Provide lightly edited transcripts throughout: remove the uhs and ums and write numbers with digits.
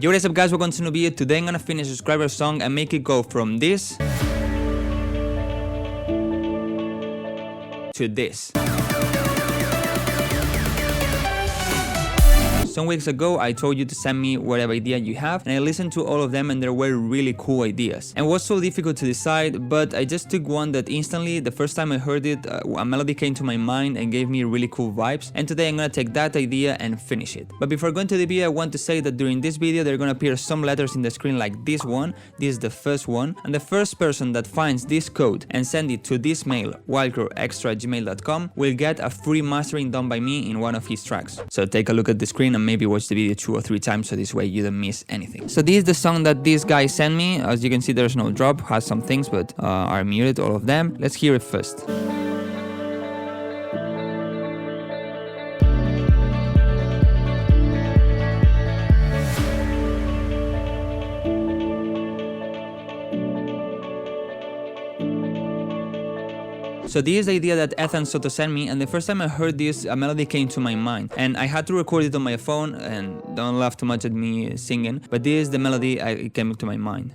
Yo, what is up guys, welcome to a new video. Today I'm gonna finish a subscriber song and make it go from this to this. Some weeks ago, I told you to send me whatever idea you have, and I listened to all of them and there were really cool ideas. And it was so difficult to decide, but I just took one that instantly, the first time I heard it, a melody came to my mind and gave me really cool vibes, and today I'm gonna take that idea and finish it. But before going to the video, I want to say that during this video there are gonna appear some letters in the screen like this one. This is the first one, and the first person that finds this code and send it to this mail, wildcrowextra@gmail.com, will get a free mastering done by me in one of his tracks. So take a look at the screen and maybe watch the video 2 or 3 times so this way you don't miss anything. So this is the song that this guy sent me. As you can see, there's no drop, has some things but are muted, all of them. Let's hear it first. So this is the idea that Ethan Soto sent me, and the first time I heard this, a melody came to my mind, and I had to record it on my phone, and don't laugh too much at me singing, but this is the melody it came to my mind.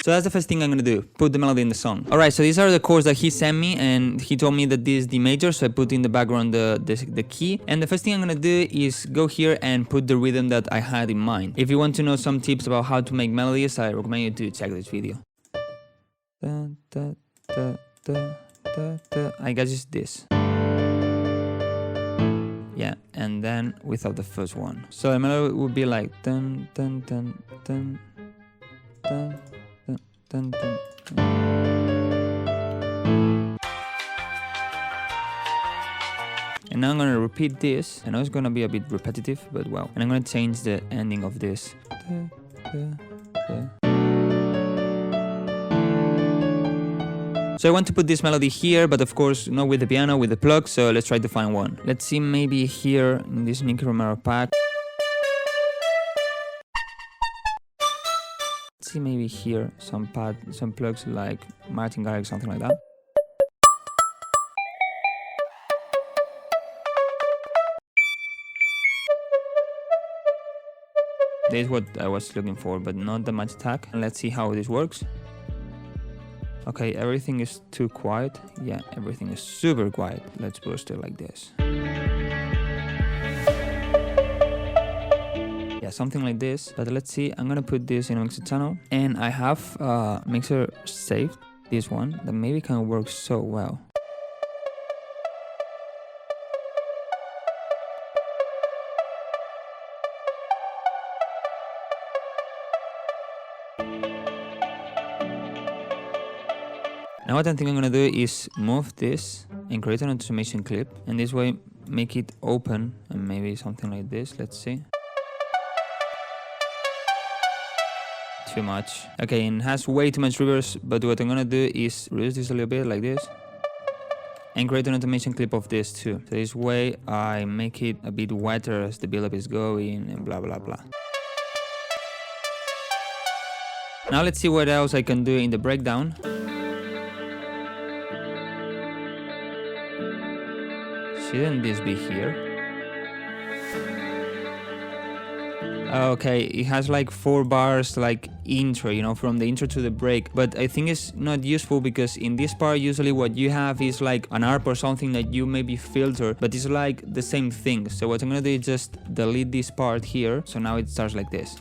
So that's the first thing I'm gonna do, put the melody in the song. Alright, so these are the chords that he sent me, and he told me that this is D major, so I put in the background the key. And the first thing I'm gonna do is go here and put the rhythm that I had in mind. If you want to know some tips about how to make melodies, I recommend you to check this video. I guess it's this. Yeah, and then without the first one. So the melody would be like dun dun dun dun dun dun dun dun. And now I'm gonna repeat this. I know it's gonna be a bit repetitive, but well. And I'm gonna change the ending of this. So I want to put this melody here, but of course not with the piano, with the plug, so let's try to find one. Let's see, maybe here in this Nicky Romero pack. Let's see, maybe here some plugs like Martin Garrix, something like that. This is what I was looking for, but not that much attack. And let's see how this works. Okay, everything is too quiet. Yeah, everything is super quiet. Let's boost it like this. Yeah, something like this. But let's see, I'm gonna put this in a mixer channel. And I have a mixer saved, this one, that maybe can work so well. Now what I think I'm gonna do is move this and create an automation clip, and this way make it open and maybe something like this. Let's see. Too much. Okay, and it has way too much reverse, but what I'm gonna do is reduce this a little bit like this and create an automation clip of this too. So this way I make it a bit wetter as the build-up is going and blah blah blah. Now let's see what else I can do in the breakdown. Shouldn't this be here? Okay, it has like 4 bars like intro, you know, from the intro to the break, but I think it's not useful because in this part usually what you have is like an ARP or something that you maybe filter, but it's like the same thing. So what I'm gonna do is just delete this part here, so now it starts like this.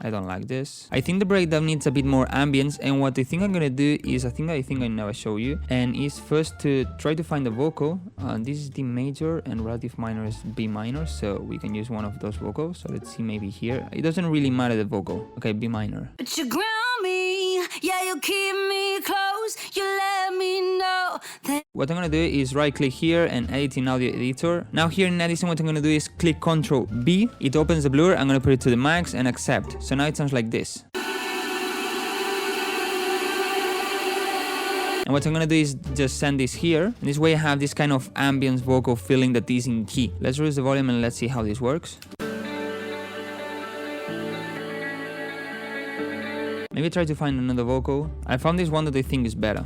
I don't like this. I think the breakdown needs a bit more ambience, and what I think I'm gonna do is I think I never show you, and is first to try to find the vocal. This is D major and relative minor is B minor, so we can use one of those vocals. So let's see, maybe here. It doesn't really matter the vocal. Okay, B minor. But you ground me, yeah, you keep me close, you let me know that. What I'm gonna do is right click here and edit in audio editor. Now here in editing, what I'm gonna do is click Ctrl B. It opens the blur. I'm gonna put it to the max and accept. So now it sounds like this. And what I'm gonna do is just send this here. And this way I have this kind of ambience vocal feeling that is in key. Let's reduce the volume and let's see how this works. Maybe try to find another vocal. I found this one that I think is better.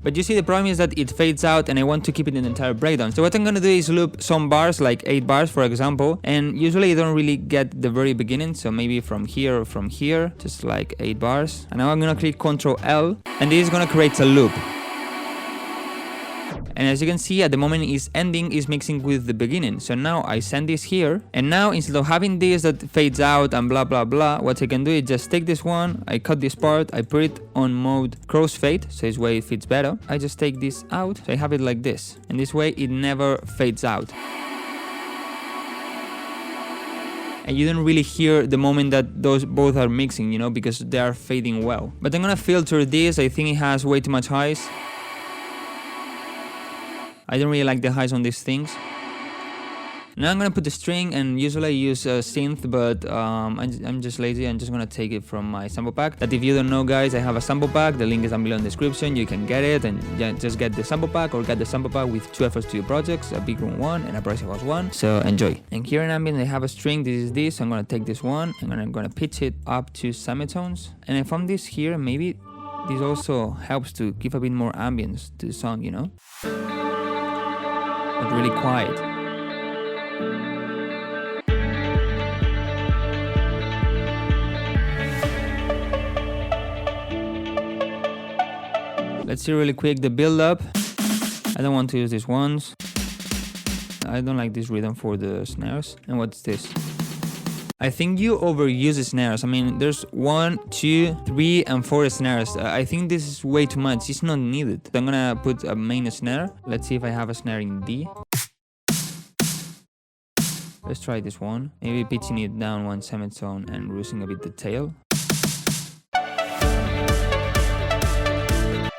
But you see, the problem is that it fades out and I want to keep it in the entire breakdown. So what I'm gonna do is loop some bars, like 8 bars for example, and usually I don't really get the very beginning, so maybe from here or from here, just like 8 bars. And now I'm gonna click Ctrl L, and this is gonna create a loop. And as you can see, at the moment is ending is mixing with the beginning. So now I send this here, and now instead of having this that fades out and blah blah blah, what I can do is just take this one, I cut this part, I put it on mode crossfade, so this way it fits better. I just take this out, so I have it like this, and this way it never fades out. And you don't really hear the moment that those both are mixing, you know, because they are fading well. But I'm gonna filter this. I think it has way too much highs. I don't really like the highs on these things. Now I'm gonna put the string, and usually I use a synth, but I'm just lazy. I'm just gonna take it from my sample pack. That if you don't know, guys, I have a sample pack. The link is down below in the description. You can get it and just get the sample pack, or get the sample pack with 2 FL Studio projects, a big room one and a Project House one. So enjoy. And here in ambient I have a string. This is this. So I'm gonna take this one and I'm gonna pitch it up to semitones. And I found this here. Maybe this also helps to give a bit more ambience to the song, you know. But really quiet. Let's see really quick the build up. I don't want to use these ones. I don't like this rhythm for the snares. And what's this? I think you overuse the snares. I mean, there's 1, 2, 3, and 4 snares. I think this is way too much. It's not needed. I'm gonna put a main snare. Let's see if I have a snare in D. Let's try this one. Maybe pitching it down 1 semitone and reducing a bit the tail.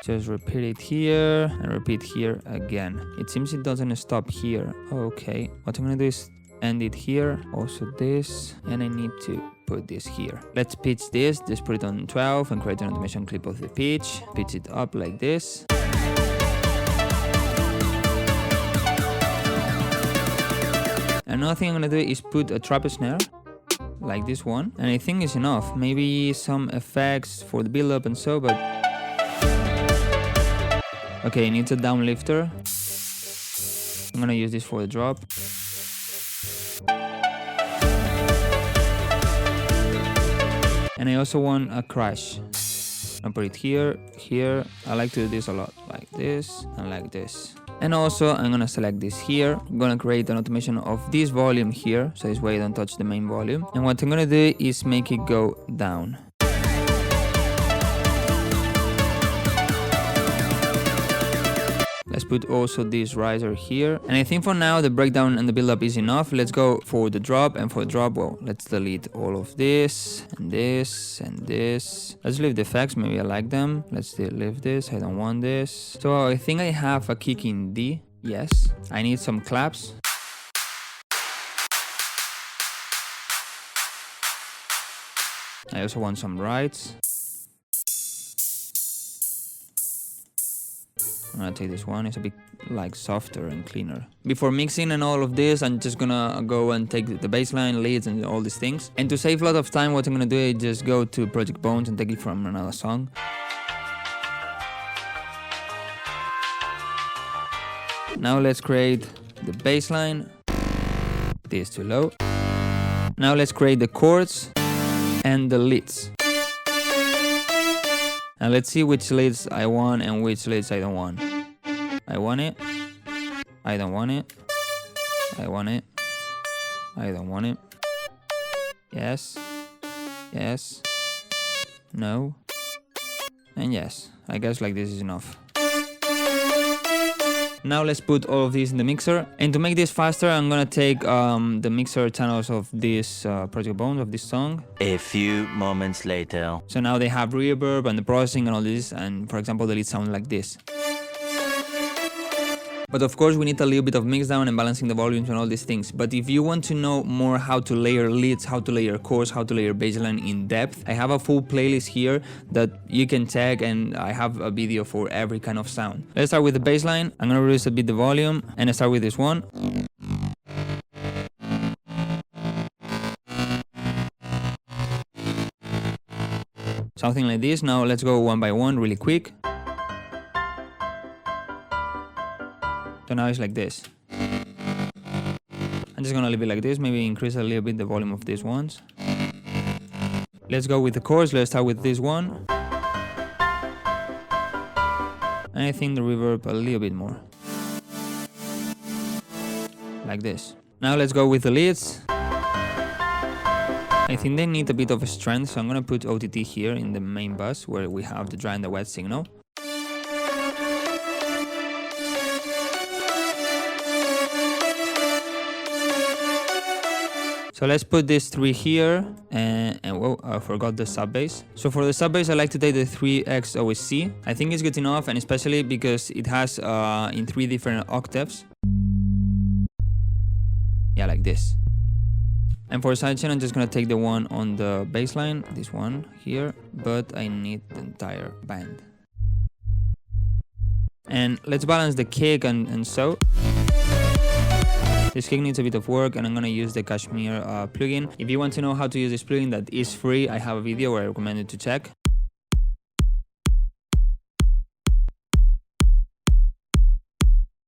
Just repeat it here and repeat here again. It seems it doesn't stop here. Okay, what I'm gonna do is end it here, also this, and I need to put this here. Let's pitch this, just put it on 12 and create an automation clip of the pitch. Pitch it up like this. Another thing I'm gonna do is put a trap snare, like this one, and I think it's enough. Maybe some effects for the build up and so, but... Okay, it needs a down lifter. I'm gonna use this for the drop. And I also want a crash. I'll put it here, here. I like to do this a lot, like this and like this. And also I'm gonna select this here. I'm gonna create an automation of this volume here, so this way I don't touch the main volume. And what I'm gonna do is make it go down. Let's put also this riser here. And I think for now the breakdown and the build-up is enough. Let's go for the drop, and for the drop, well, let's delete all of this and this and this. Let's leave the effects, maybe I like them. Let's leave this, I don't want this. So I think I have a kick in D, yes. I need some claps. I also want some rides. I'm gonna take this one, it's a bit like softer and cleaner. Before mixing and all of this, I'm just gonna go and take the bassline, leads and all these things. And to save a lot of time, what I'm gonna do is just go to Project Bones and take it from another song. Now let's create the bassline. This is too low. Now let's create the chords and the leads. And let's see which leads I want and which leads I don't want. I want it. I don't want it. I want it. I don't want it. Yes. Yes. No. And yes. I guess like this is enough. Now let's put all of these in the mixer. And to make this faster, I'm gonna take the mixer channels of this Project Bones, of this song. A few moments later. So now they have reverb and the processing and all this. And for example, the lead sound like this. But of course we need a little bit of mix down and balancing the volumes and all these things. But if you want to know more how to layer leads, how to layer chorus, how to layer bassline in depth, I have a full playlist here that you can check, and I have a video for every kind of sound. Let's start with the bassline. I'm gonna reduce a bit the volume and I start with this one. Something like this. Now let's go one by one really quick. So now it's like this. I'm just gonna leave it like this, maybe increase a little bit the volume of these ones. Let's go with the chorus. Let's start with this one. And I think the reverb a little bit more. Like this. Now let's go with the leads. I think they need a bit of strength, so I'm gonna put OTT here in the main bus where we have the dry and the wet signal. So let's put these three here, and whoa, I forgot the sub bass. So for the sub bass, I like to take the 3x OSC. I think it's good enough, and especially because it has in 3 different octaves. Yeah, like this. And for sidechain, I'm just gonna take the one on the bass line, this one here, but I need the entire band. And let's balance the kick and so. This kick needs a bit of work, and I'm gonna use the Kashmir plugin. If you want to know how to use this plugin that is free, I have a video where I recommend you to check.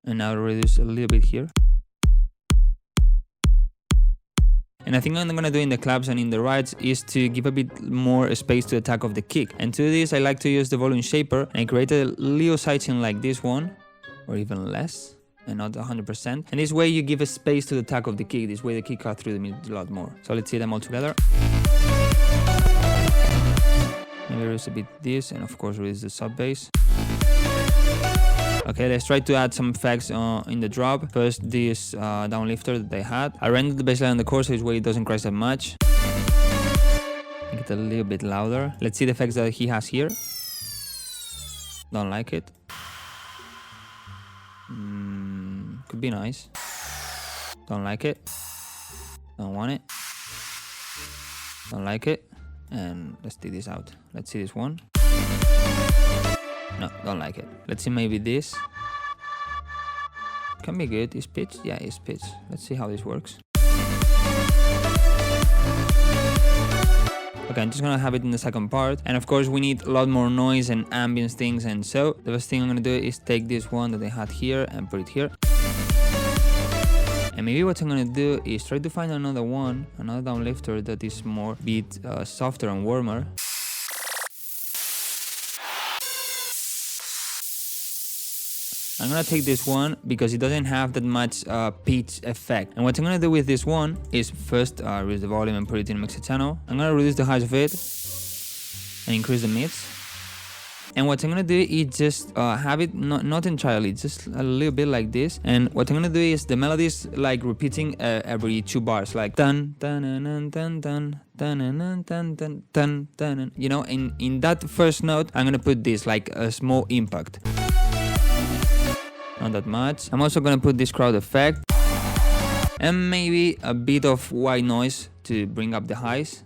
And now reduce a little bit here. And I think what I'm gonna do in the claps and in the rides is to give a bit more space to the attack of the kick. And to this, I like to use the volume shaper and create a little sidechain like this one, or even less, and not 100%. And this way you give a space to the attack of the kick. This way the kick cut through the mid a lot more. So let's see them all together. Maybe reduce a bit this, and of course reduce the sub bass. Okay, let's try to add some effects in the drop. First, this downlifter that they had. I rendered the bassline on the chorus so this way it doesn't crash that much. Make it a little bit louder. Let's see the effects that he has here. Don't like it. Could be nice. Don't like it. Don't want it. Don't like it. And let's take this out. Let's see this one. No, don't like it. Let's see maybe this. Can be good. Is pitch? Yeah, it's pitch. Let's see how this works. Okay, I'm just gonna have it in the second part. And of course we need a lot more noise and ambience things, and so the first thing I'm gonna do is take this one that I had here and put it here. And maybe what I'm gonna do is try to find another one, another downlifter that is more bit softer and warmer. I'm gonna take this one because it doesn't have that much pitch effect. And what I'm gonna do with this one is first reduce the volume and put it in a mixer channel. I'm gonna reduce the highs of it and increase the mids. And what I'm gonna do is just have it not entirely, just a little bit like this. And what I'm gonna do is the melodies like repeating every 2 bars, like dun dun dun dun dun dun dun dun dun dun. You know, in that first note, I'm gonna put this like a small impact. Not that much. I'm also gonna put this crowd effect and maybe a bit of white noise to bring up the highs.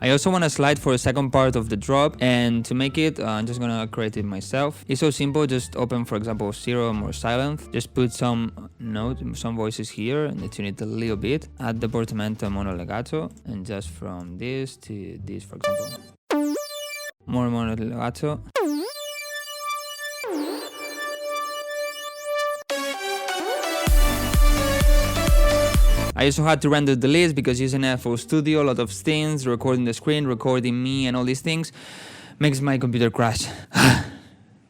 I also want to slide for the second part of the drop, and to make it, I'm just gonna create it myself. It's so simple. Just open, for example, serum or silent. Just put some notes, some voices here, and tune it a little bit. Add the portamento mono legato, and just from this to this, for example, more mono legato. I also had to render the leads because using FL Studio, a lot of scenes, recording the screen, recording me and all these things makes my computer crash.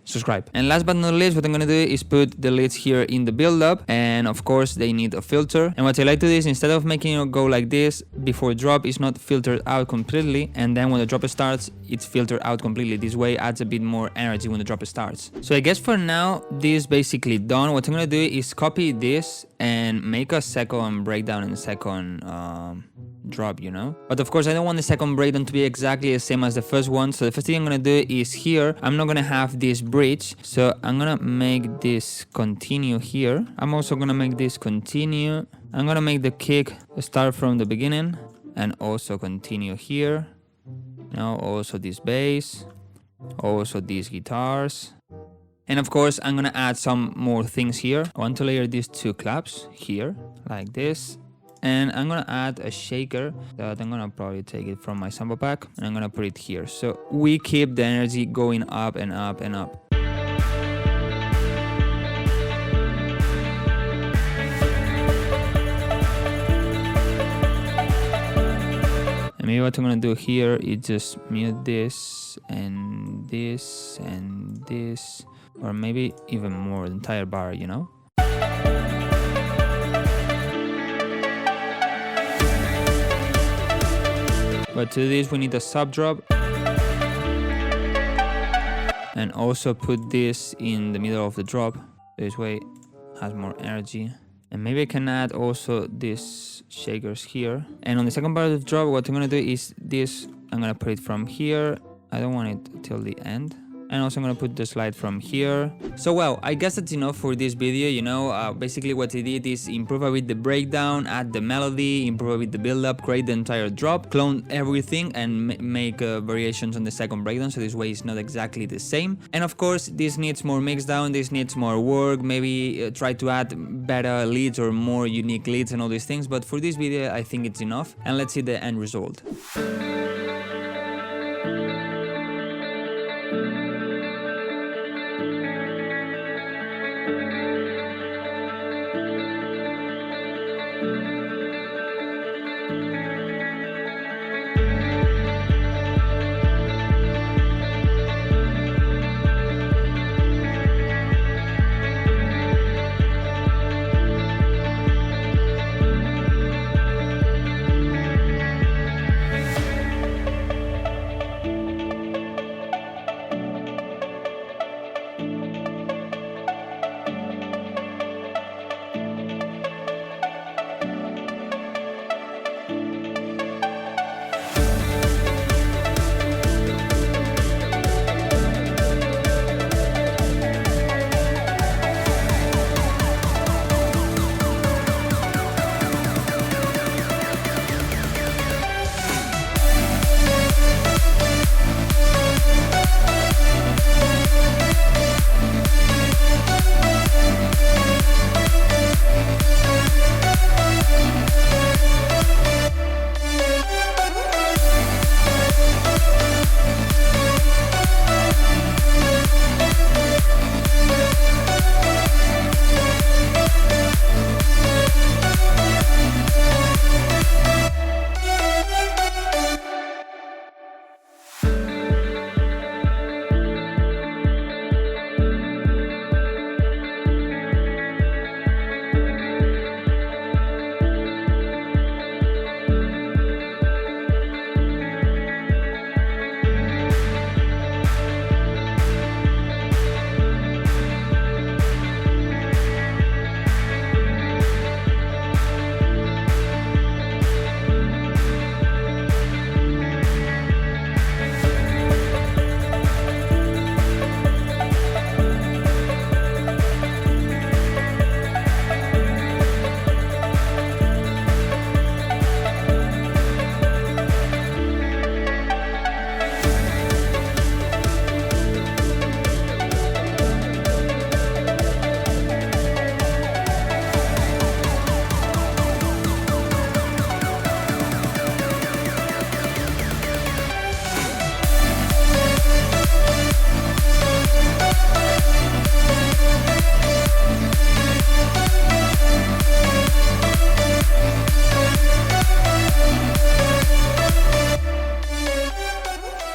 Subscribe. And last but not least, what I'm gonna do is put the leads here in the build-up, and of course they need a filter. And what I like to do is, instead of making it go like this before drop, it's not filtered out completely, and then when the drop starts, it's filtered out completely. This way adds a bit more energy when the drop starts. So I guess for now, this is basically done. What I'm gonna do is copy this and make a second breakdown and second drop, you know. But of course I don't want the second breakdown to be exactly the same as the first one, so the first thing I'm gonna do is here I'm not gonna have this bridge, so I'm gonna make this continue here. I'm also gonna make this continue. I'm gonna make the kick start from the beginning and also continue here. Now also this bass, also these guitars. And of course I'm gonna add some more things here. I want to layer these two claps here like this. And I'm gonna add a shaker that I'm gonna probably take it from my sample pack and I'm gonna put it here. So we keep the energy going up and up and up. And maybe what I'm gonna do here is just mute this and this and this, or maybe even more, the entire bar, you know? But to this we need a sub drop. And also put this in the middle of the drop. This way it has more energy. And maybe I can add also these shakers here. And on the second part of the drop, what I'm gonna do is this. I'm gonna put it from here. I don't want it till the end. And also I'm gonna put the slide from here. So well, I guess that's enough for this video, you know. Basically what I did is improve a bit the breakdown, add the melody, improve a bit the build-up, create the entire drop, clone everything and make variations on the second breakdown, so this way it's not exactly the same. And of course this needs more mixdown, this needs more work, maybe try to add better leads or more unique leads and all these things, but for this video I think it's enough. And let's see the end result.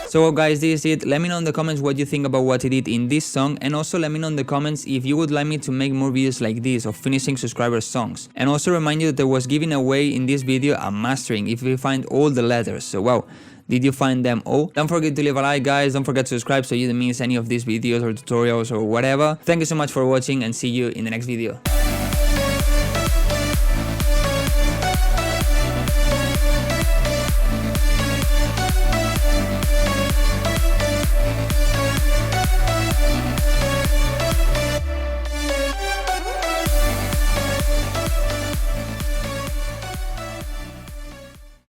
So well, guys, this is it. Let me know in the comments what you think about what I did in this song, and also let me know in the comments if you would like me to make more videos like this of finishing subscribers' songs. And also remind you that there was giving away in this video a mastering if you find all the letters. So well, did you find them all? Don't forget to leave a like, guys. Don't forget to subscribe so you don't miss any of these videos or tutorials or whatever. Thank you so much for watching and see you in the next video.